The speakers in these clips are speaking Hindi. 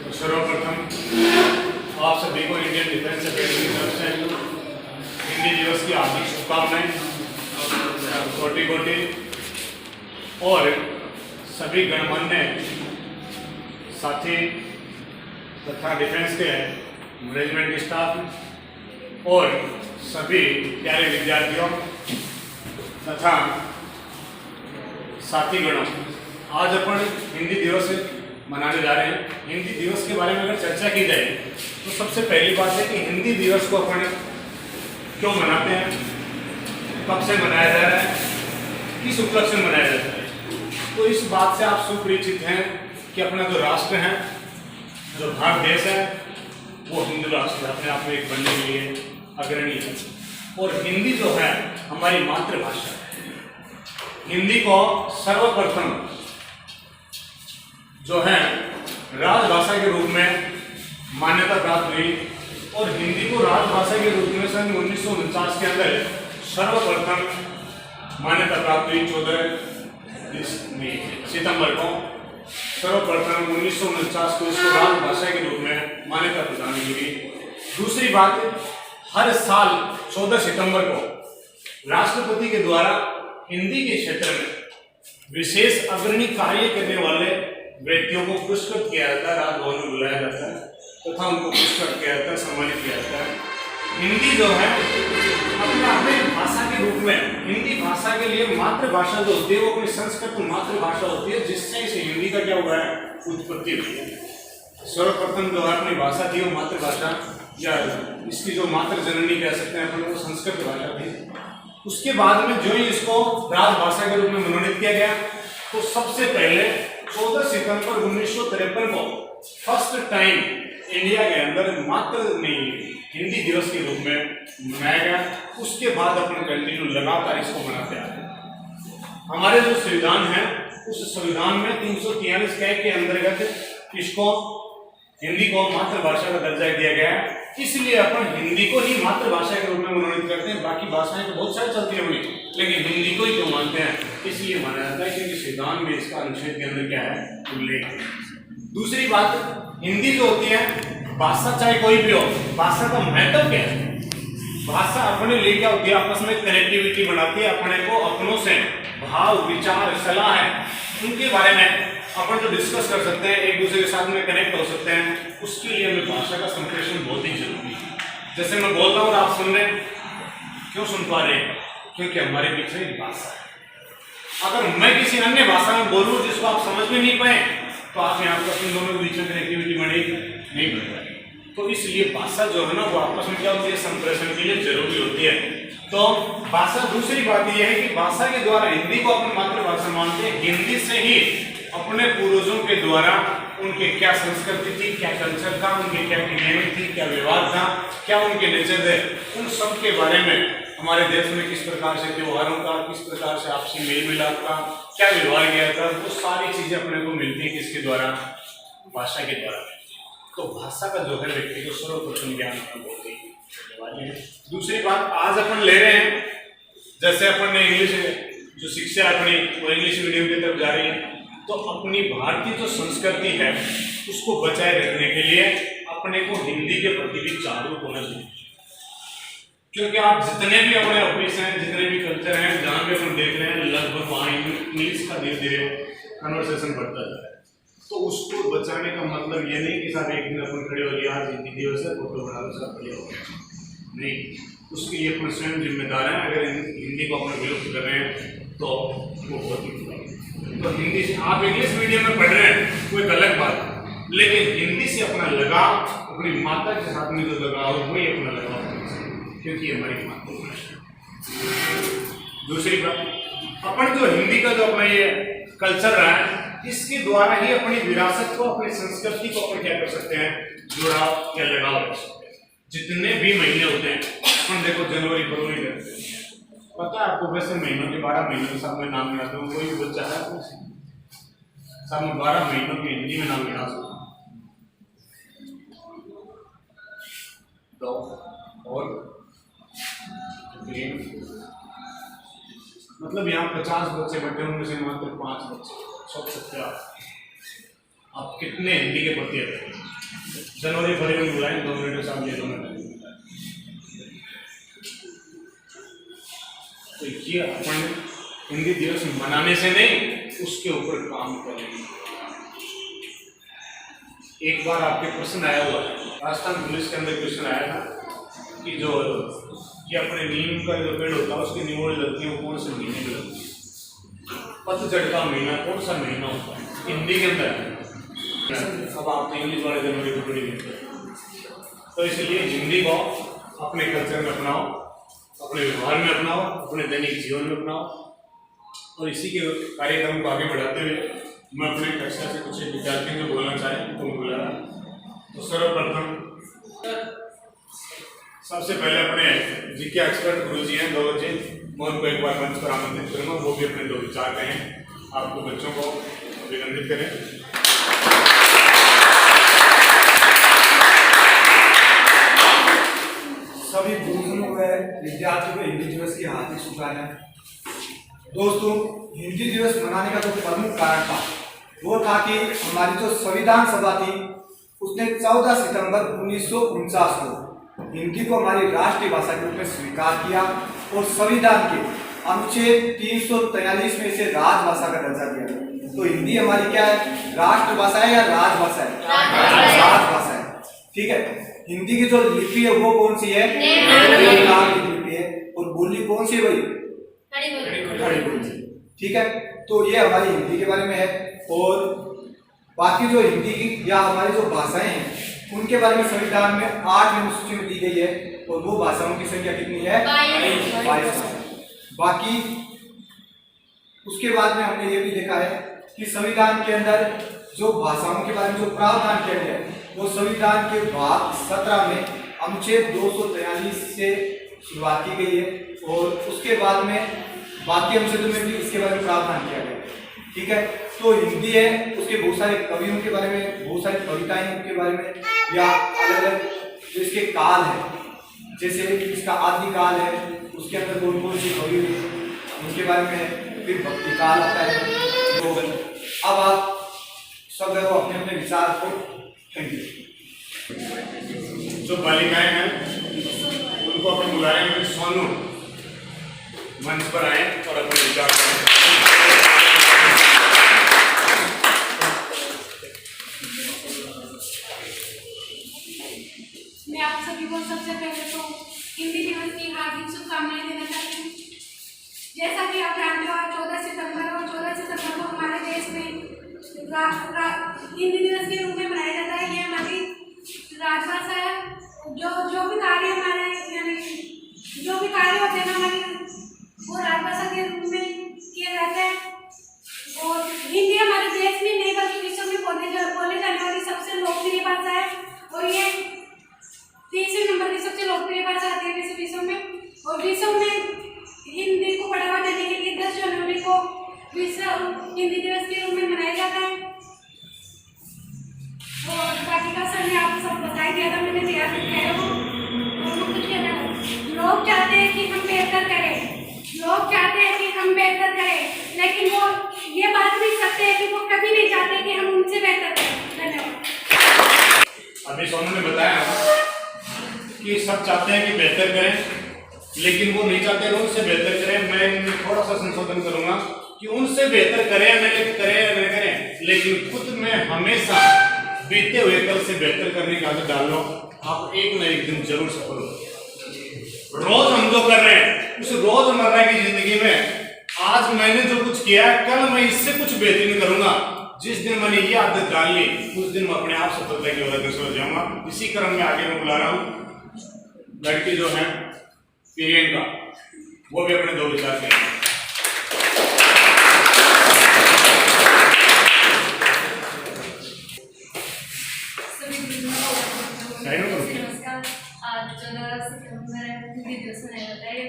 तो सर्वप्रथम आप सभी को इंडियन डिफेंस अकेडमी की तरफ से हिंदी दिवस की हार्दिक शुभकामनाएं, कोटि कोटि। और सभी गणमान्य साथी तथा डिफेंस के मैनेजमेंट स्टाफ और सभी प्यारे विद्यार्थियों तथा साथीगणों, आज अपन हिंदी दिवस मनाने जा रहे हैं। हिंदी दिवस के बारे में अगर चर्चा की जाए तो सबसे पहली बात है कि हिंदी दिवस को अपन क्यों मनाते हैं, कब से मनाया जा रहा है, किस उपलक्ष्य में मनाया जाता है। तो इस बात से आप सुपरिचित हैं कि अपना जो राष्ट्र है, जो भारत देश है, वो हिंदू राष्ट्र अपने आप में एक बनने के लिए अग्रणी है। और हिंदी जो है हमारी मातृभाषा है। हिंदी को सर्वप्रथम जो है राजभाषा के रूप में मान्यता प्राप्त हुई और हिंदी को राजभाषा के रूप में सन 1949 के अंदर सर्वप्रथम मान्यता प्राप्त हुई। 14 सितंबर को सर्वप्रथम 1949 को इसको राजभाषा के रूप में मान्यता प्रदान की गई। दूसरी बात, हर साल 14 सितंबर को राष्ट्रपति के द्वारा हिंदी के क्षेत्र में विशेष अग्रणी कार्य करने वाले व्यक्तियों को पुरस्कृत किया जाता है, राजभवन में बुलाया जाता है तथा उनको पुरस्कृत किया जाता है, सम्मानित किया जाता है। हिंदी जो है अपने भाषा के रूप में, हिंदी भाषा के लिए मातृभाषा जो होती है वो अपनी संस्कृत मातृभाषा होती है, जिससे इसे हिंदी का क्या हुआ है, उत्पत्ति हुई है। सर्वप्रथम जो है अपनी भाषा थी वो मातृभाषा, या इसकी जो मातृ जननी कह सकते हैं अपन, वो संस्कृत भाषा थी। उसके बाद में जो ही इसको राजभाषा के रूप में मनोनीत किया गया, तो सबसे पहले 14 सितंबर 1953 को फर्स्ट टाइम इंडिया के अंदर मात्र हिंदी दिवस के रूप में मनाया गया। उसके बाद अपन कंटिन्यू लगातार इसको मनाते आ रहे हैं। हमारे जो संविधान है, उस संविधान में 343 के अंतर्गत इसको हिंदी को मातृभाषा का दर्जा दिया गया है। इसलिए अपन हिंदी को ही मातृभाषा के रूप में मनोनीत करते हैं। बाकी भाषाएं तो बहुत सारी चलती है, लेकिन हिंदी को ही क्यों मानते हैं, इसलिए माना जाता है क्योंकि संविधान में इसका अनुच्छेद के अंदर क्या है, उल्लेख है। दूसरी बात, हिंदी जो होती है भाषा, चाहे कोई भी हो, भाषा का महत्व क्या है। भाषा अपने लिए क्या होती है, आपस में कनेक्टिविटी बनाती है, अपने को अपनों से भाव, विचार, सलाह है, उनके बारे में अपन जो डिस्कस कर सकते हैं, एक दूसरे के साथ में कनेक्ट हो सकते हैं। उसके लिए हमें भाषा का संप्रेषण बहुत ही जरूरी है। जैसे मैं बोल रहा हूँ और आप सुन रहे हैं, क्यों सुन पा रहे हैं, क्योंकि हमारे बीच में एक भाषा है। अगर मैं किसी अन्य भाषा में बोलूँ जिसको आप समझ में नहीं पाए, तो आप यहाँ पर इन दोनों के बीच में कनेक्टिविटी बनेगी नहीं बन पाएगी। तो इसलिए भाषा जो है ना, वो आपस में क्या होती है, संप्रेषण के लिए जरूरी होती है। तो भाषा, दूसरी बात यह है कि भाषा के द्वारा हिंदी को अपनी मातृभाषा मानते हैं। हिंदी से ही अपने पूर्वजों के द्वारा उनके क्या संस्कृति थी, क्या कल्चर था, उनके क्या क्रियाएं थी, क्या व्यवहार था, क्या उनके नेचर थे, उन सब के बारे में हमारे देश में किस प्रकार से त्योहारों का, किस प्रकार से आपसी मेल मिलाप का क्या व्यवहार किया था, वो सारी चीजें अपने को मिलती है किसके द्वारा, भाषा के द्वारा। तो भाषा का जो है व्यक्ति को सर्वप्रथम ज्ञान बहुत ही अनिवार्य है। दूसरी बात, आज अपन ले रहे हैं, जैसे अपन ने इंग्लिश जो शिक्षा अपनी वो इंग्लिश मीडियम की तरफ जा रही है, तो अपनी भारतीय जो संस्कृति है उसको बचाए रखने के लिए अपने को हिंदी के प्रति भी जागरूक होना चाहिए। क्योंकि आप जितने भी अपने ऑफिस हैं, जितने भी कल्चर हैं, जहाँ भी अपन देख रहे हैं, लगभग वहाँ इंग्लिश का धीरे धीरे कन्वर्सेशन बढ़ता जा रहा है। तो उसको बचाने का मतलब ये नहीं कि साहब एक दिन अपन खड़े हो गए, आज हिंदी दिवस है, फोटो बना लो, सब खड़े हो गए, नहीं। उसके लिए अपन स्वयं जिम्मेदार हैं। अगर हिंदी को अपन विलुप्त कर रहे हैं तो वो बहुत ही, तो हिंदी से आप इंग्लिश मीडियम में पढ़ रहे हैं कोई अलग बात है, लेकिन हिंदी से अपना लगाव, अपनी माता के साथ में जो लगाव है वही अपना लगाव होना चाहिए, क्योंकि हमारी मातृभाषा। दूसरी बात, अपन जो हिंदी का जो अपना ये कल्चर रहा है, इसके द्वारा ही अपनी विरासत को, अपनी संस्कृति को अपन क्या कर सकते हैं, जुड़ाव या लगाव कर सकते हैं। जितने भी महीने होते हैं, अपन देखो जनवरी, फरवरी करते हैं, पता है आपको, वैसे महीनों के 12 महीनों के साथ में नाम गिनाते हूँ। कोई भी बच्चा है तो साथ में 12 महीनों की हिंदी में नाम गिना सकता और मतलब यहाँ 50 बच्चे बैठे, उनमें से मात्र 5 बच्चे सोच सकते हो आप कितने हिंदी के प्रति जनवरी फरवरी में बुलाएं, 2 मिनट साहब, ये 2 मिनट। तो ये अपन हिंदी दिवस मनाने से नहीं, उसके ऊपर काम करेंगे। एक बार आपके प्रश्न आया हुआ है, राजस्थान पुलिस के अंदर क्वेश्चन आया था कि जो ये अपने नीम का जो पेड़ होता है उसकी निमोड़ लगती है, वो कौन से महीने में लगती है? पतझड़ का महीना कौन सा महीना होता है हिंदी के अंदर? अब आप तो इंग्लिश वाले जनवरी फरवरी में, तो इसलिए हिंदी को अपने कल्चर में अपनाओ, अपने व्यवहार में अपनाओ, अपने दैनिक जीवन में अपनाओ। और इसी के कार्यक्रम को आगे बढ़ाते हुए मैं अपने कक्षा से कुछ विद्यार्थियों को बोलना चाहें तो बोला। तो सर्वप्रथम सबसे पहले अपने जीके एक्सपर्ट गुरु जी हैं गौरव जी, मैं उनको एक बार मंच पर आमंत्रित करूँगा, वो भी अपने 2 विचार कहें, आपको बच्चों को अभिनंदित करें। सभी गुरुजनों व विद्यार्थियों को हिंदी दिवस की हार्दिक शुभकामनाएं। दोस्तों, हिंदी दिवस मनाने का जो प्रमुख कारण था वो था कि हमारी जो संविधान सभा थी उसने 14 सितंबर 1949 को हिंदी को हमारी राष्ट्रीय भाषा के रूप में स्वीकार किया और संविधान के अनुच्छेद 343 में इसे राजभाषा का दर्जा दिया। तो हिंदी हमारी क्या है, राष्ट्रभाषा है या राजभाषा है? राजभाषा है। ठीक है। हिंदी की जो लिपि है वो कौन सी है? देवनागरी लिपि है। और बोली कौन सी है भाई? खड़ी बोली। ठीक है। तो ये हमारी हिंदी के बारे में है। और बाकी जो हिंदी की या हमारी जो भाषाएं हैं उनके बारे में संविधान में 8 अनुसूची में दी गई है और वो भाषाओं की संख्या कितनी है? 22। बाकी उसके बाद में हमने ये भी देखा है कि संविधान के अंदर जो भाषाओं के बारे में जो प्रावधान किया गया है वो संविधान के भाग 17 में अनुच्छेद 243 से शुरुआत की गई है और उसके बाद में बाकी अनुच्छेदों में भी इसके बारे में प्रावधान किया गया है। ठीक है। तो हिंदी है, उसके बहुत सारे कवियों के बारे में, बहुत सारी कविताएं उनके बारे में, या अलग अलग जो इसके काल है, जैसे इसका आदि काल है, उसके अंदर कौन कौन सी कवि उनके बारे में, फिर भक्ति काल आता है। तो अब आप सब लोग अपने अपने विचार को कहेंगे। जो बालिकाएं हैं उनको अपने बुलाए में सोनू मंच पर आए और अपने विचार करें। मैं आप सभी को सबसे पहले तो हिंदी दिवस की हार्दिक शुभकामनाएं देना चाहती हूँ। जैसा कि आप जानते हो 14 सितंबर और 14 सितंबर को हमारे देश में हिंदी दिवस के रूप में मनाया जाता है। ये हमारी राजभाषा है। जो भी कार्य हमारे यानी जो भी कार्य होते हैं हमारी वो राजभाषा के रूप में किए जाते हैं। और हिंदी हमारे देश में नहीं बल्कि विश्व में बोले जाने वाली सबसे लोकप्रिय भाषा है और ये 3 नंबर की सबसे लोकप्रिय भाषा आती है विश्व में। और विश्व में हिंदी को बढ़ावा देने के लिए 10 जनवरी को विश्व हिंदी दिवस के रूप में मनाया जाता है। और बाकी का सर आप सब बताई दिया था, मैंने दिया लोग चाहते हैं कि हम बेहतर करें, लोग चाहते हैं कि हम बेहतर करें, लेकिन वो ये बात भी सकते हैं कि वो कभी नहीं चाहते कि हम उनसे बेहतर करें। धन्यवाद। अभी सोनू ने बताया कि सब चाहते हैं कि बेहतर करें, लेकिन वो नहीं चाहते कि उनसे बेहतर करें। मैं इनमें थोड़ा सा संशोधन करूंगा कि उनसे बेहतर करें या न करें, लेकिन खुद में हमेशा बीते हुए कल से बेहतर करने की आदत डाल लो। आप एक न एक दिन जरूर सफल हो। रोज हम जो कर रहे हैं उस रोजमर्रा की जिंदगी में आज मैंने जो कुछ किया है कल मैं इससे कुछ बेहतरीन करूंगा। जिस दिन मैंने ये आदत डाल ली उस दिन मैं अपने आप सफलता की ओर अग्रसर हो जाऊंगा। इसी क्रम में आगे मैं बुला रहा हूँ लड़की जो है प्रियंका, वो भी अपने 2 विचार करेंगे। नमस्कार। आज 14 सितंबर हिंदी दिवस मनाया जाता है।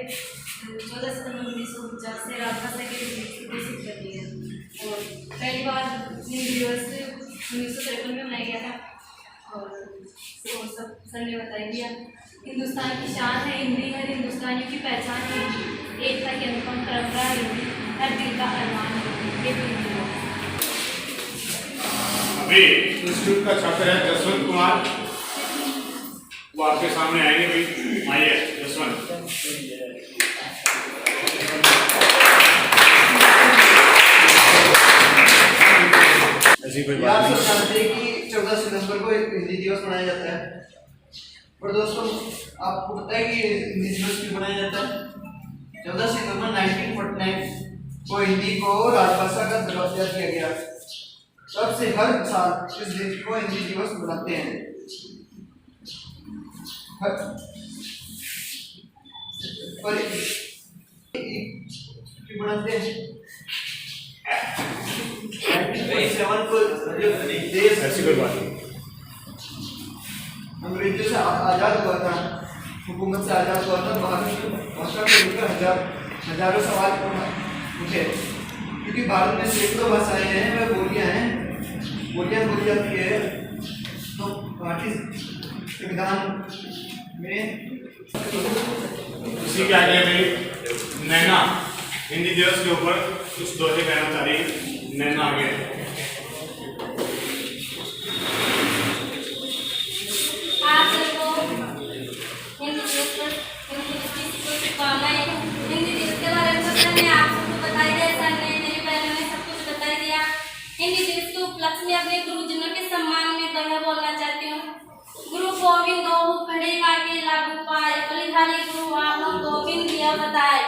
14 सितंबर 1949 से राजभाषा के रूप में घोषित कर दी है और पहली बार हिंदी दिवस 1953 में मनाया गया था। और सब सर ने बता दिया। हिंदुस्तान की शान है हिंदी, हर हिंदुस्तानियों की पहचान है हिंदी, एकता की अनुपम परंपरा हिंदी, हर दिल का अरमान है। अभी इंस्टीट्यूट का छात्र है जसवंत कुमार, वो आपके सामने आएंगे भाई। आइए जसवंत। ऐसी कोई यार बात सब नहीं। जानते हैं कि 14 सितंबर को एक हिंदी दिवस मनाया जाता है, पर दोस्तों आपको पता है कि हिंदी दिवस क्यों मनाया जाता है? 14 सितंबर 1949 को हिंदी को राजभाषा का दर्जा दिया गया। तब से हर साल इस दिन को हिंदी दिवस मनाते हैं। पर क्यों मनाते हैं? 1947 को जब देश ऐसी कोई बात नहीं। अंग्रेजों से आजाद हुआ था, हुकूमत से आजाद हुआ था, भाषा को लेकर हजारों सवाल उठे, क्योंकि भारत में सैकड़ों भाषाएं हैं, वह बोलियां बोली जाती है। तो भारतीय संविधान में इसी के आगे में नैना हिंदी दिवस के ऊपर कुछ दोहे कहना चाह रही है। नैना आगे। आप सबको हिंदी दिवस पर शुभकामनाएं। हिंदी दिवस के बारे में मैंने आप सबको बताई दिया, सर ने मेरे पहले में सब कुछ बता दिया। हिंदी दिवस के उपलक्ष्य में अपने गुरुजनों के सम्मान में दोहा बोलना चाहती हूँ। गुरु गोविंद दो खड़े के लागू पाए, बलिहारी गुरु आप गोविंद दिया बताए।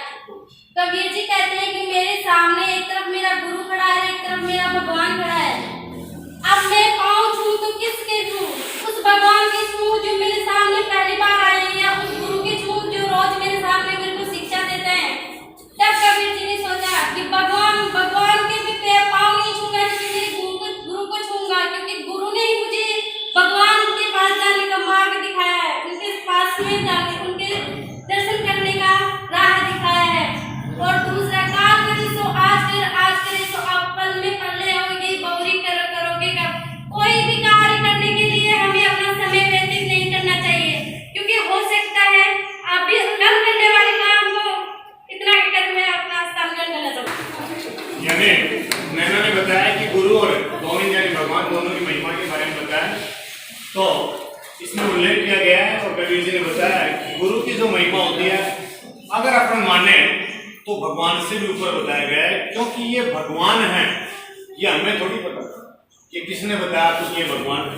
कबीर जी कहते हैं कि मेरे सामने एक तरफ मेरा गुरु खड़ा है, एक तरफ मेरा भगवान खड़ा है। अब मैं पाँव छूं तो किसके छूं? उस भगवान के छूं जो मेरे सामने पहली बार आए हैं, या उस गुरु के छूं जो रोज मेरे सामने मेरे को शिक्षा देते हैं। तब कबीर जी ने सोचा कि भगवान के भी पैर पाँव नहीं छूंगा, लेकिन मेरे गुरु को छूंगा, क्योंकि गुरु ने ही मुझे भगवान के पास जाने का मार्ग दिखाया है, उनके पास में जाने, उनके दर्शन करने का राह दिखाया है। और दूसरा काल करे सो आज करे सो आप पल में पल्ले होगे, गौरी करोगे कब। कोई भी कार्य करने के लिए हमें अपना समय व्यतीत नहीं करना चाहिए, क्योंकि हो सकता है अभी कल करने वाले काम को इतना कर मैं अपना स्थानांतरण करना चाहूँ। यानी नैना ने बताया कि गुरु और गोविंद यानी भगवान दोनों की महिमा के बारे में बताया। तो इसमें उल्लेख किया गया है और कबीर जी ने बताया कि गुरु की जो महिमा होती है, अगर अपन माने तो भगवान से भी ऊपर बताया गया है, क्योंकि ये भगवान है। ये हमें थोड़ी पता कि किसने बताया तो ये भगवान है,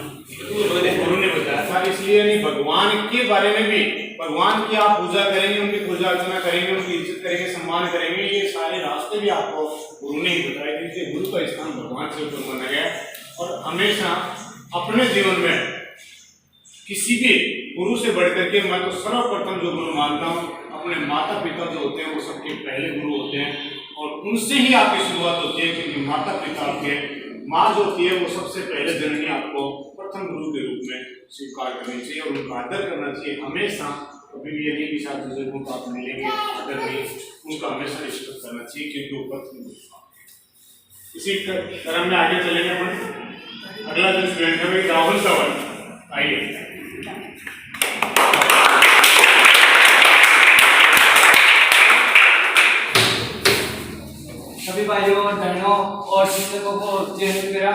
गुरु ने बताया था। इसलिए नहीं, भगवान के बारे में भी, भगवान की आप पूजा करेंगे, उनकी पूजा अर्चना करेंगे, उनकी इज्जत करेंगे, सम्मान करेंगे, ये सारे रास्ते भी आपको गुरु ने ही बताए थे। इसलिए गुरु का स्थान भगवान से ऊपर माना गया। और हमेशा अपने जीवन में किसी भी गुरु से बढ़ करके मैं तो सर्वप्रथम जो गुरु मानता हूँ, अपने माता पिता जो होते हैं वो सबके पहले गुरु होते हैं, और उनसे ही आपकी शुरुआत होती है। क्योंकि माता पिता आपके, माँ जो होती है वो सबसे पहले जननी आपको प्रथम गुरु के रूप में स्वीकार करनी चाहिए और उनका आदर करना चाहिए हमेशा। कभी भी यदि भी साथ बुजुर्गों को आप मिलेंगे, आदर नहीं, उनका हमेशा रिस्पेक्ट करना चाहिए, क्योंकि वो प्रथम गुरु। इसी क्रम में आगे चलेंगे अपन। अगला जो स्टूडेंट है राहुल कंवर, आइए। सभी भाइयों बहनों और शिक्षकों को जय हिंद मेरा।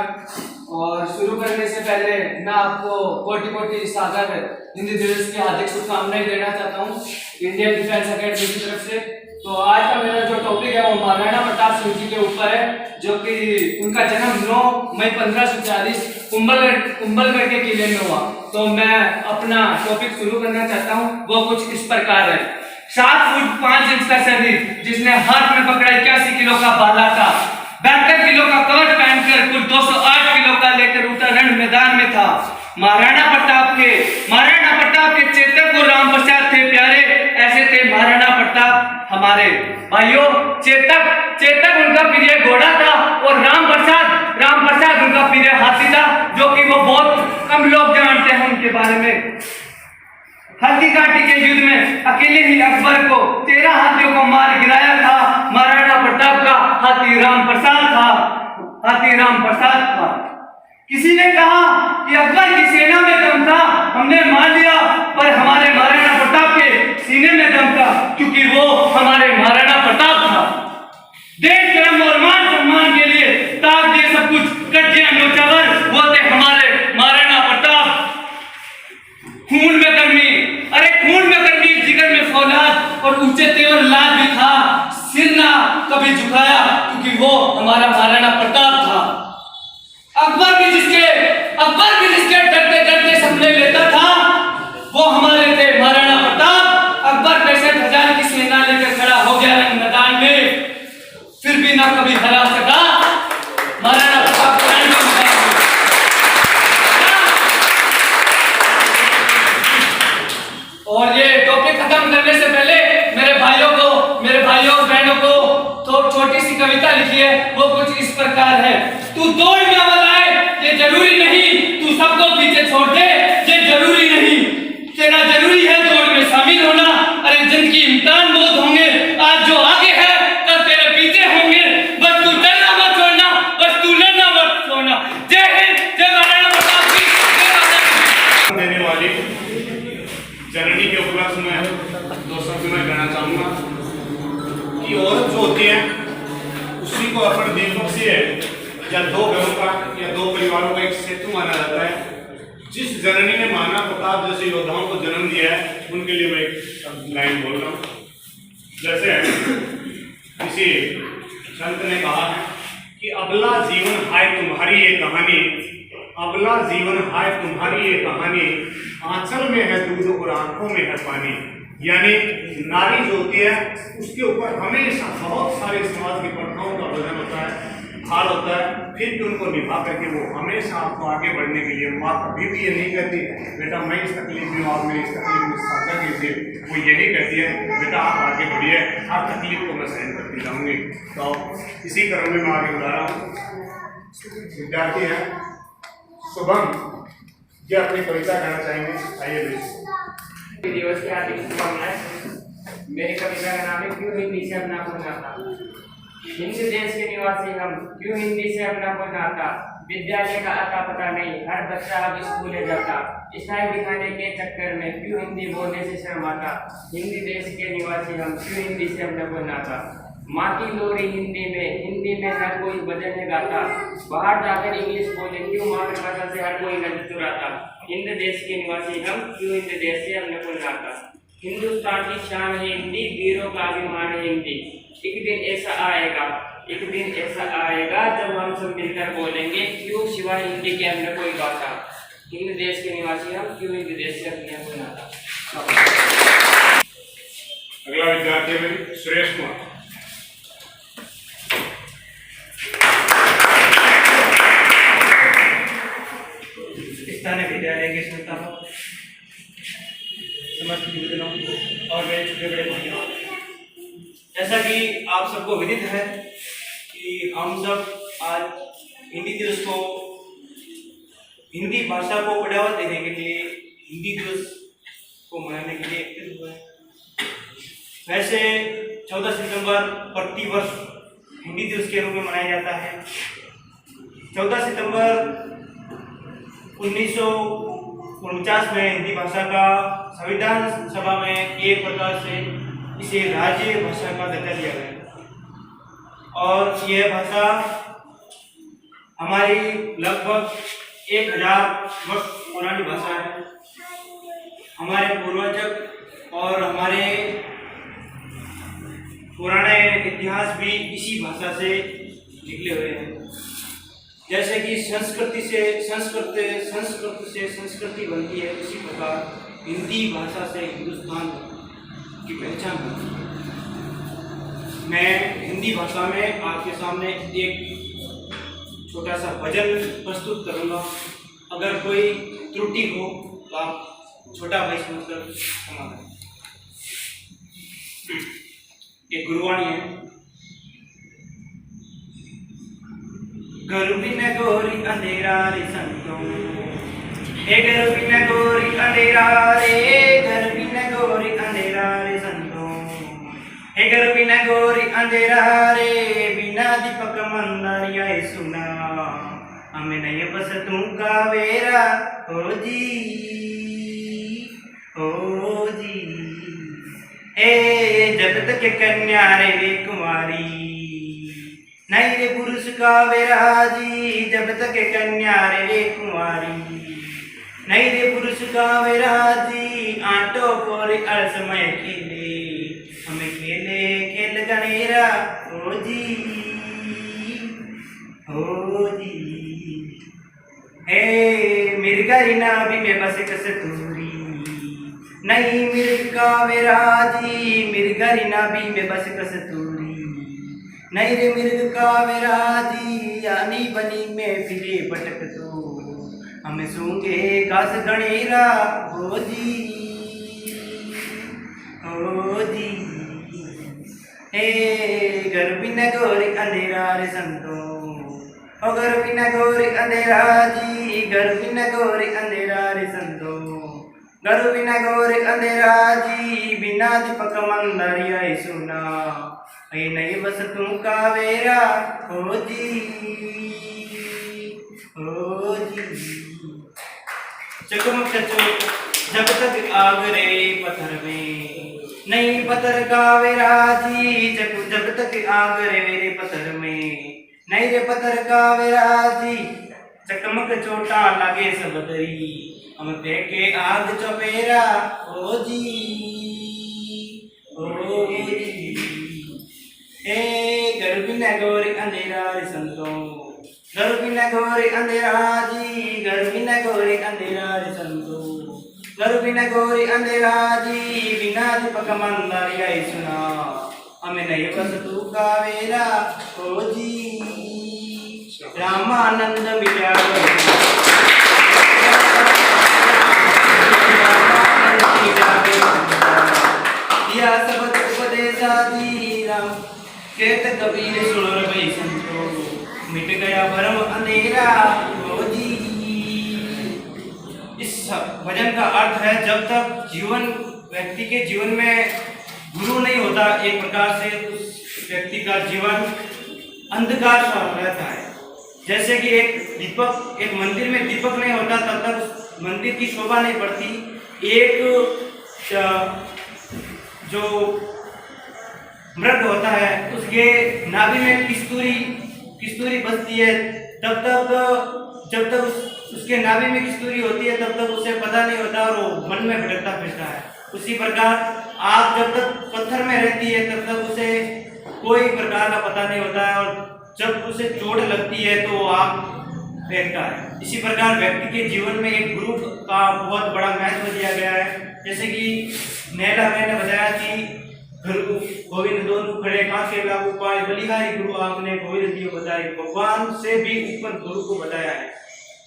और शुरू करने से पहले मैं आपको कोटि कोटि सागर हिंदी दिवस की हार्दिक शुभकामनाएं देना चाहता हूँ इंडियन डिफेंस अकेडमी की तरफ से। तो आज का मेरा जो टॉपिक है वो महाराणा प्रताप सिंह जी के ऊपर है, जो कि उनका जन्म 9 मई 1540 कुंभलगढ़ के किले में हुआ। तो मैं अपना टॉपिक शुरू करना चाहता हूँ, वो कुछ इस प्रकार है। 7 फुट 5 इंच का शरीर, जिसने हाथ में पकड़ा 81 किलो का भाला था, 72 किलो का कवच पहनकर कुल 208 किलो का लेकर उतर रण मैदान में था। महाराणा प्रताप के चेतक और राम प्रसाद थे प्यारे, ऐसे थे महाराणा प्रताप हमारे। भाइयों, चेतक उनका प्रिय घोड़ा था और राम प्रसाद उनका प्रिय हाथी था, जो कि वो बहुत कम लोग जानते हैं उनके बारे में। हल्दी घाटी के युद्ध में अकेले ही अकबर को 13 हाथियों को मार गिराया था। महाराणा प्रताप का हाथी राम प्रसाद था। किसी ने कहा कि अकबर की सेना में दम था, हमने मान लिया, पर हमारे महाराणा प्रताप के सीने में दम था, क्योंकि वो हमारे महाराणा प्रताप था। देश धर्म और मान सम्मान के लिए ताक दिए सब कुछ, कट दिया नौचावर, वो थे ना कभी हरा सका, महाराणा प्रताप को नहीं हरा सका। और ये टॉपिक खत्म करने से पहले मेरे भाइयों और बहनों को तो छोटी सी कविता लिखी है, वो कुछ इस प्रकार है। तू दौड़ में अव्वल आए ये जरूरी नहीं, तू सबको पीछे छोड़ दे ये जरूरी नहीं, तेरा जरूरी है दौड़ में शामिल होना। अरे जिनकी इम्तिहान बहुत होंगे, आज जो आगे है कल तेरे पीछे होंगे, बस तू डरना मत छोड़ना, बस तू लड़ना मत छोड़ना। जय हिंद, जय महाराणा प्रताप की, जय माता दी। देने वाली जननी के उपलक्ष्य में दो शब्द मैं कहना चाहूंगा कि औरत जो होती है उसी को अपन द्विपक्षीय या दो घरों का या दो परिवारों का एक सेतु माना जाता है। जिस जननी ने महाराणा प्रताप जैसे योद्धाओं को जन्म दिया है, उनके लिए मैं एक लाइन बोल रहा हूँ। जैसे किसी संत ने कहा है कि अबला जीवन हाय तुम्हारी ये कहानी, अबला जीवन हाय तुम्हारी ये कहानी, आंचल में है दूध और आंखों में है पानी। यानी नारी जो होती है उसके ऊपर हमेशा बहुत सारे समाज की प्रथाओं का वजन होता है, भार होता है, फिर भी उनको निभा करके वो हमेशा आपको आगे बढ़ने के लिए, माँ कभी भी ये नहीं कहती बेटा मैं इस तकलीफ में हूँ, आप मेरी इस तकलीफ में साझा कीजिए। वो यही कहती है बेटा आप आगे बढ़िए, हर तकलीफ को मैं सहन करती जाऊँगी। तो इसी क्रम में मैं आगे बढ़ा रहा हूँ। विद्यार्थी है शुभम, ये अपनी कविता कहना चाहेंगे, आइए प्लीज। दिवस की हार्दिक शुभकामनाएं। मेरी कविता का नाम है क्यों हिंदी से अपना कोई नाता। हिंद देश के निवासी हम, क्यों हिंदी से अपना कोई नाता। विद्यालय का अता पता नहीं, हर बच्चा अब स्कूले जाता। स्टाइल दिखाने के चक्कर में क्यों हिंदी बोलने से शर्माता। हिंदी देश के निवासी हम, क्यों हिंदी से अपना कोई नाता। माँ की लोरी हिंदी में हर कोई भजन है गाता। बाहर जाकर इंग्लिश बोले क्यों मातृभाषा से हर कोई नजर चुराता। हिंद देश के निवासी हम, क्यों हिंद देश से अपने को नाता। हिंदुस्तान की शान है हिंदी, वीरों का अभिमान है हिंदी। एक दिन ऐसा आएगा जब हम सब मिलकर बोलेंगे क्यों शिवा हिंदी के अंदर कोई भाषा। हिंद देश के निवासी हम, क्यों हिंद देश से अपने को नाता। अगला विद्यार्थी है सुरेश कुमार। स्थानीय विद्यालय के संस्थापक, समस्त निवेदनों और मेरे छोटे बड़े भाइयों, जैसा कि आप सबको विदित है कि हम सब आज हिंदी दिवस को, हिंदी भाषा को बढ़ावा देने के लिए हिंदी दिवस को मनाने के लिए एकत्रित हुए हैं। वैसे 14 सितंबर प्रतिवर्ष हिंदी दिवस के रूप में मनाया जाता है। 14 सितंबर 1949 में हिंदी भाषा का संविधान सभा में एक प्रकार से इसे राज्य भाषा का दर्जा दिया गया और यह भाषा हमारी लगभग 1000 वर्ष पुरानी भाषा है। हमारे पूर्वज और हमारे पुराने इतिहास भी इसी भाषा से निकले हुए हैं। जैसे कि संस्कृत से संस्कृति बनती है, उसी प्रकार हिंदी भाषा से हिंदुस्तान की पहचान बनती है। मैं हिंदी भाषा में आपके सामने एक छोटा सा भजन प्रस्तुत करूंगा। अगर कोई त्रुटि हो तो आप छोटा भाई समझकर क्षमा करें। एक गुरुवाणी है। घर बिन गोरी अंधेरा रे संतों, हे घर बिन गोरी अंधेरा रे, घर बिन गोरी अंधेरा रे संतों, हे घर बिन गोरी अंधेरा रे, बिना दीपक मंदारिया सुना, हमें नहीं बस तू का वेरा हो जी, हो जी। हे जब तक कन्या रे कुमारी, नहीं रे पुरुष का विराजी, जब तक कन्या रे कुमारी, नहीं रे पुरुष का विराजी। आंटो पोरे अलसमय खेले, हमें खेले खेल गनेरा हो जी, हो जी। हे मिर्गरी नाभि में बस कस्तूरी, नहीं मिर्ग का विराजी, मिर्गरी नाभि में बस कस्तूरी, नहीं रे मृग का मेरा जी यानी बनी में फिरे भटक तू हमें सूंगे घास गणेरा हो जी हे घर बिना गोरी अंधेरा रे संतो ओ घर बिना गोरी अंधेरा जी घर बिना गोरी अंधेरा रे संतो घर बिना गोरी अंधेरा जी बिना दीपक मंदरिया सुना ये नहीं बस तू कावेरा हो जी चकमक चचो जब तक आग रे पत्थर में नहीं पत्थर कावेरा जी जब तक आग रे मेरे पत्थर में नहीं रे पत्थर कावेरा जी चकमक चोटा लागे सब दरी हम देखे आग चपेरा ओ जी ए घर बिना गोरी अंधेरा रे संतो घर बिना गोरी अंधेरा जी घर बिना गोरी अंधेरा रे संतो घर बिना गोरी अंधेरा जी बिना दीपक मंदरिया सुना हमें नहीं बस तू कावेरा ओ जी रामानंद मिला दिया सबक उपदेशा दी राम कहत कबीर सुन रवि संतो मिट गया भरम अंधेरा ओ जी। इस भजन का अर्थ है जब तक जीवन व्यक्ति के जीवन में गुरु नहीं होता एक प्रकार से उस व्यक्ति का जीवन अंधकार सा रहता है। जैसे कि एक दीपक एक मंदिर में दीपक नहीं होता तब तक मंदिर की शोभा नहीं बढ़ती। एक जो मृग होता है उसके नाभि में किस्तूरी बसती है तब तक जब तक उसके नाभि में किस्तूरी होती है तब तक उसे पता नहीं होता और वो मन में भटकता फिरता है। उसी प्रकार आग जब तक पत्थर में रहती है तब तक उसे कोई प्रकार का पता नहीं होता है और जब उसे चोट लगती है तो वो आग फेंकता है। इसी प्रकार व्यक्ति के जीवन में एक गुरु का बहुत बड़ा महत्व दिया गया है। जैसे कि नैला मैंने बताया कि गुरु गोविंद दोनों खड़े कांसे लागू पाए बलिहारी गुरु आपने गोविंद जी को बताए भगवान से भी ऊपर गुरु को बताया है।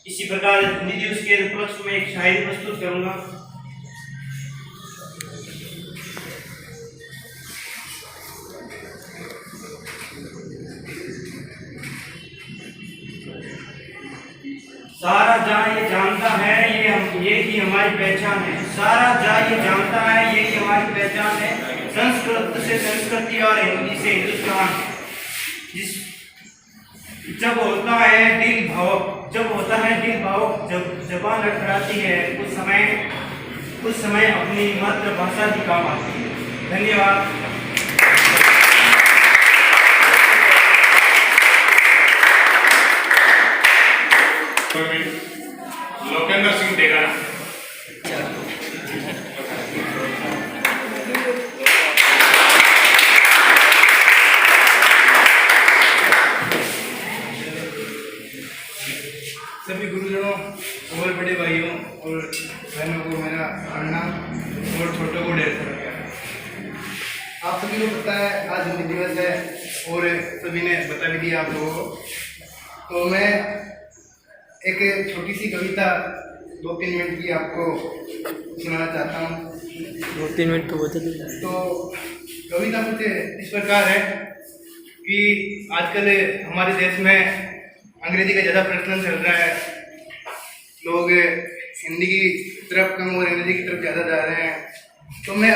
इसी प्रकार हिंदी दिवस के उपलक्ष्य में एक शायरी प्रस्तुत करूंगा। सारा जहां ये जानता है ये ही हमारी पहचान है। सारा जहां ये जानता है ये ही हमारी पहचान है। संस्कृत से संस्कृति और हिंदी से हिंदुस्तान। जब होता है दिल भावुक जब जबान लड़खड़ाती है उस समय अपनी मातृभाषा ही काम आती है। धन्यवाद। लोकेंद्र सिंह देगाना। सभी गुरुजनों और बड़े भाइयों और बहनों को मेरा प्रणाम और छोटों को ढेर सारा प्यार। आप सभी को पता है आज हिंदी दिवस है और सभी ने बता भी दिया आप लोगों को। तो मैं एक छोटी सी कविता 2-3 मिनट की आपको सुनाना चाहता हूँ। 2-3 मिनट तो बता दो। तो कविता कुछ इस प्रकार है कि आजकल हमारे देश में अंग्रेजी का ज़्यादा प्रचलन चल रहा है। लोग हिंदी की तरफ कम और अंग्रेजी की तरफ ज़्यादा जा रहे हैं। तो मैं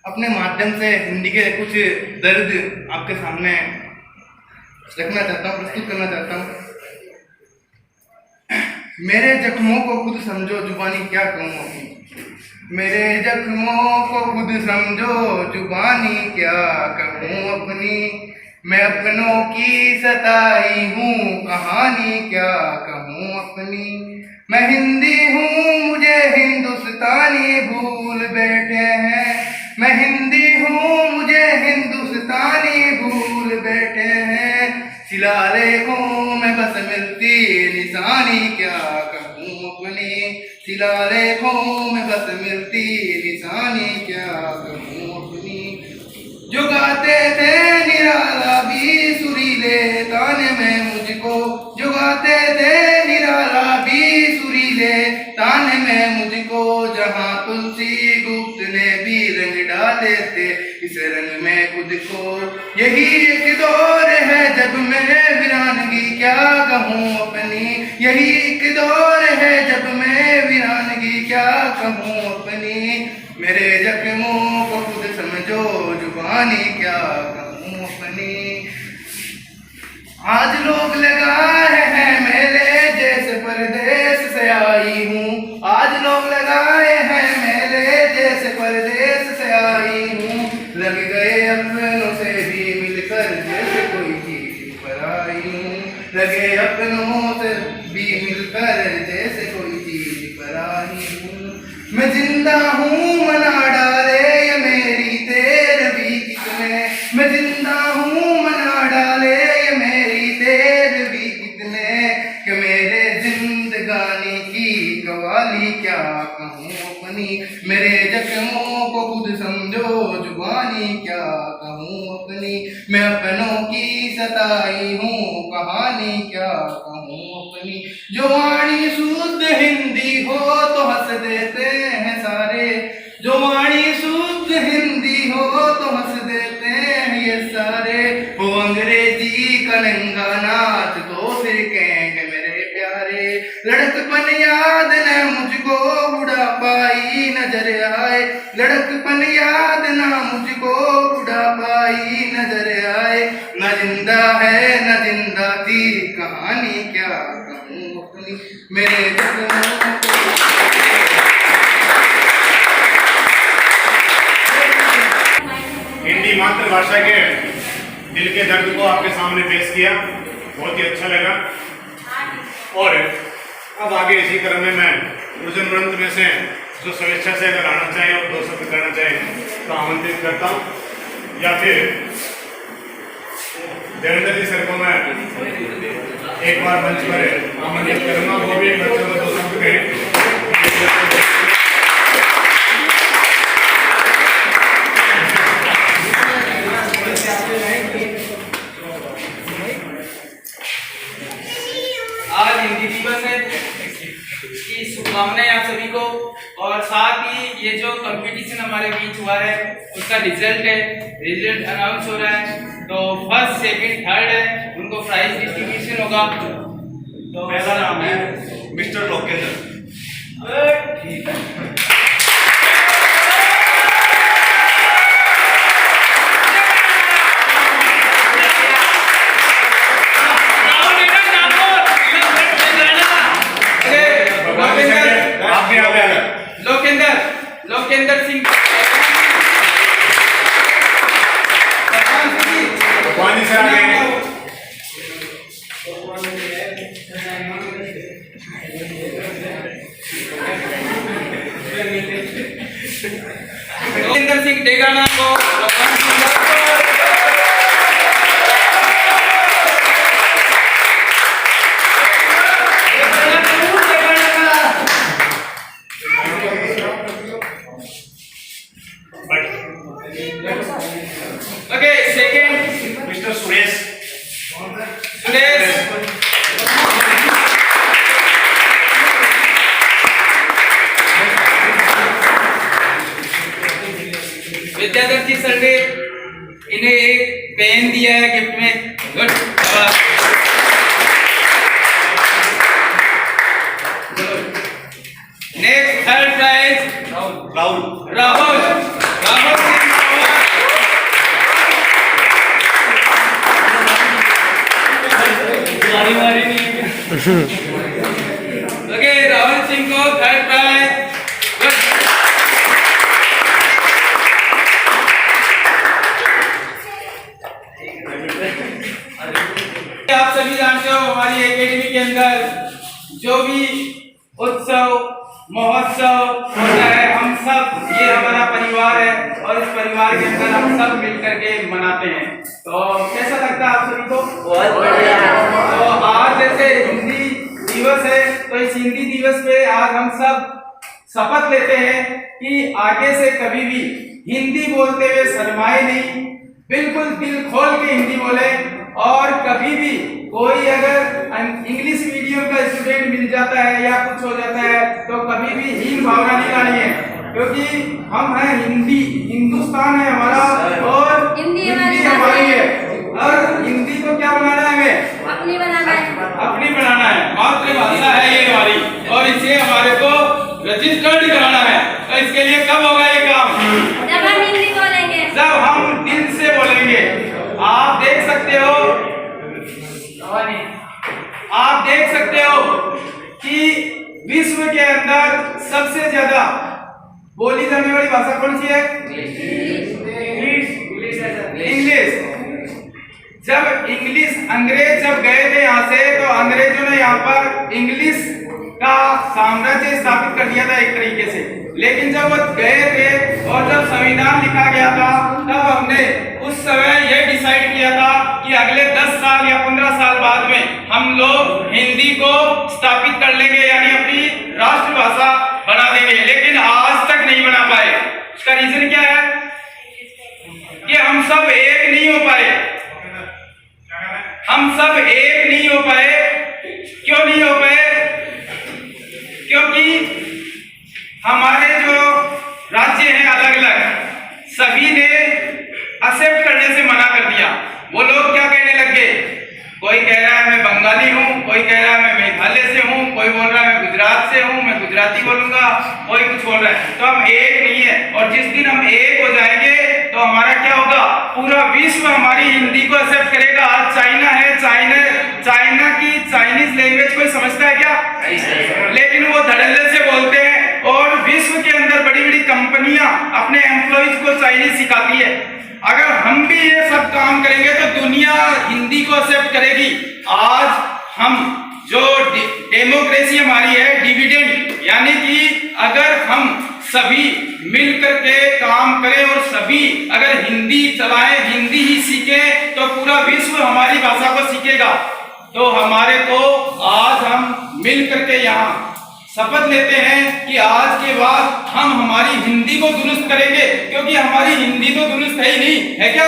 अपने माध्यम से हिंदी के कुछ दर्द आपके सामने रखना चाहता हूँ, प्रस्तुत करना चाहता हूँ। मेरे जख्मों को खुद समझो जुबानी क्या कहूँ अपनी। मेरे जख्मों को खुद समझो जुबानी क्या कहूँ अपनी। मैं अपनों की सताई हूँ कहानी क्या कहूँ अपनी। मैं हिंदी हूँ मुझे हिंदुस्तानी भूल बैठे हैं। मैं हिंदी हूँ मुझे हिंदुस्तानी भूल बैठे हैं। शिलालेखों में बस मिलती निशानी क्या कहूँ अपनी। शिलालेखों में बस मिलती निशानी क्या कहूँ अपनी। जो गाते थे भी सुरीले ताने में मुझको जो गाते थे निराला भी सुरीले ताने में मुझको, जहाँ तुलसी गुप्त ने भी रंग डाले थे इस रंग में खुद को। यही एक दौर है जब मैं वीरानगी क्या कहूँ अपनी, यही एक दौर है जब मैं वीरानगी क्या कहूँ अपनी। मेरे जख्मों को खुद समझो जुबानी क्या कहूँ अपनी। आज लोग लगाए हैं मेले जैसे परदेश से आई हूँ, आज लोग लगाए हैं मेले जैसे परदेश से आई हूँ। लग गए अपनों से भी मिलकर जैसे कोई चीज पर आई हूँ, लगे अपनों से भी मिलकर जैसे कोई चीज पर आई हूँ। मैं जिंदा हूँ मना डाले ये मेरी तेरहवीं कितने, मैं जिंदा हूँ मना डाले ये मेरी तेरहवीं कितने, कि मेरे जिंदगानी की कवाली क्या कहूँ अपनी। मेरे जख्मों को खुद समझो जुबानी क्या कहूँ अपनी। मैं अपनों की सताई हूँ कहानी क्या कहूँ अपनी। जो वाणी शुद्ध हिंदी हो तो हंस देते हैं सारे, जो वाणी शुद्ध हिंदी हो तो हंस देते हैं ये सारे। वो अंग्रेजी का नंगा नाच तो फिर कहेंगे मेरे प्यारे। लड़कपन याद न मुझको बुढ़ापाई नजर आए, लड़कपन याद ना मुझको बुढ़ापाई नजर आए। न जिंदा है न जिंदा थी कहानी क्या कहूँ अपनी। मेरे जख्मों को हिंदी मातृभाषा के दिल के दर्द को आपके सामने पेश किया, बहुत ही अच्छा लगा। और अब आगे इसी क्रम में मैं गुरुजन वृंद में से जो स्वेच्छा से अगर आना चाहे और 2 शब्द करना चाहे तो आमंत्रित करता हूँ, या फिर देवेंद्र जी सर को मैं एक बार मंच पर आमंत्रित करूँगा, वो भी बच्चों को 2 शब्द कहें। आज हिंदी दिवस है, इसकी शुभकामनाएं आप सभी को। और साथ ही ये जो कंपटीशन हमारे बीच हुआ है उसका रिजल्ट है, रिजल्ट अनाउंस हो रहा है। तो फर्स्ट सेकंड थर्ड है, उनको प्राइज डिस्ट्रीब्यूशन होगा। तो पहला नाम है मिस्टर लोकेंद्र। ठीक है। लोकेंद्र सिंह पानी से आगे लोकेंद्र सिंह डेगाना को second mister Suresh. Vidyadhar sir ने इन्हें एक पेन दिया है गिफ्ट में। Good. Next third prize Rahul Rahul okay, Rahul Singh को थर्ड प्राइज। आप सभी जानते हो हमारी एकेडमी के अंदर जो भी उत्सव महोत्सव होता है, हम सब ये हमारा परिवार है और इस परिवार के अंदर हम सब मिलकर के मनाते हैं। तो कैसा लगता है आप सभी को? बहुत बढ़िया। तो आज जैसे हिंदी दिवस है, तो इस हिंदी दिवस पे आज हम सब शपथ लेते हैं कि आगे से कभी भी हिंदी बोलते हुए शर्माए नहीं, बिल्कुल दिल खोल के हिंदी बोले। और कभी भी कोई अगर इंग्लिश मीडियम का स्टूडेंट मिल जाता है या कुछ हो जाता है तो कभी भी हीन भावना नहीं लानी है, क्योंकि हम हैं हिंदी, हिंदुस्तान है हमारा और हिंदी हमारी है। और हिंदी को क्या बनाना है हमें? अपनी बनाना है, अपनी बनाना है। मातृभाषा है ये हमारी और इसे हमारे को रजिस्टर्ड कराना है। तो इसके लिए कब होगा ये काम? जब हम हिंदी बोलेंगे, जब हम दिल से बोलेंगे। आप देख सकते हो कि विश्व के अंदर सबसे ज्यादा बोली जाने वाली भाषा कौन सी है? इंग्लिश। जब अंग्रेज जब गए थे यहाँ से तो अंग्रेजों ने यहाँ पर इंग्लिश का साम्राज्य स्थापित कर दिया था एक तरीके से। लेकिन जब वो गए थे और जब संविधान लिखा गया था तब हमने उस समय यह डिसाइड किया था कि अगले 10 साल या 15 साल बाद में हम लोग हिंदी को स्थापित कर लेंगे, यानी अपनी राष्ट्रभाषा बना देंगे। लेकिन आज तक नहीं बना पाए। उसका रीजन क्या है? कि हम सब एक नहीं हो पाए। क्यों नहीं हो पाए? क्योंकि हमारे जो राज्य हैं अलग अलग, सभी ने एक्सेप्ट करने से मना कर दिया। वो लोग क्या कहने लग गए? कोई कह रहा है मैं बंगाली हूँ, कोई कह रहा है मैं मेघालय से हूँ, कोई बोल रहा है मैं गुजरात से हूँ, मैं गुजराती बोलूंगा, कोई कुछ बोल रहा है। तो हम एक नहीं है। और जिस दिन हम एक हो जाएंगे तो हमारा क्या होगा? पूरा विश्व हमारी हिंदी को एक्सेप्ट करेगा। आज चाइना है, चाइना की चाइनीज लैंग्वेज कोई समझता है क्या? लेकिन वो धड़ल्ले से बोलते हैं और विश्व के अंदर बड़ी बड़ी कंपनियां अपने एम्प्लॉइज को चाइनीज सिखाती है। अगर हम भी ये सब काम करेंगे तो दुनिया हिंदी को एक्सेप्ट करेगी। आज हम जो डेमोक्रेसी हमारी है, डिविडेंड, यानी कि अगर हम सभी मिलकर के काम करें और सभी अगर हिंदी चलाएं, हिंदी ही सीखें तो पूरा विश्व हमारी भाषा को सीखेगा। तो हमारे को आज हम मिल करके यहाँ शपथ लेते हैं कि आज के बाद हम हमारी हिंदी को दुरुस्त करेंगे, क्योंकि हमारी हिंदी तो दुरुस्त है ही नहीं है। क्या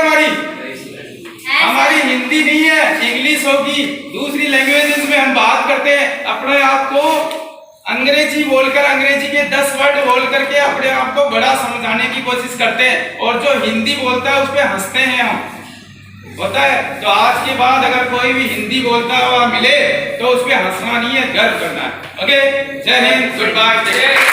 हमारी हिंदी नहीं है, इंग्लिश होगी। दूसरी लैंग्वेजेस में हम बात करते हैं, अपने आप को अंग्रेजी बोलकर, अंग्रेजी के 10 वर्ड बोल करके अपने आप को बड़ा समझाने की कोशिश करते हैं और जो हिंदी बोलता है उस पर हंसते हैं हम, होता है। तो आज के बाद अगर कोई भी हिंदी बोलता हुआ मिले तो उस पर हंसना नहीं है, गर्व करना है। ओके, जय हिंद, गुड बाय।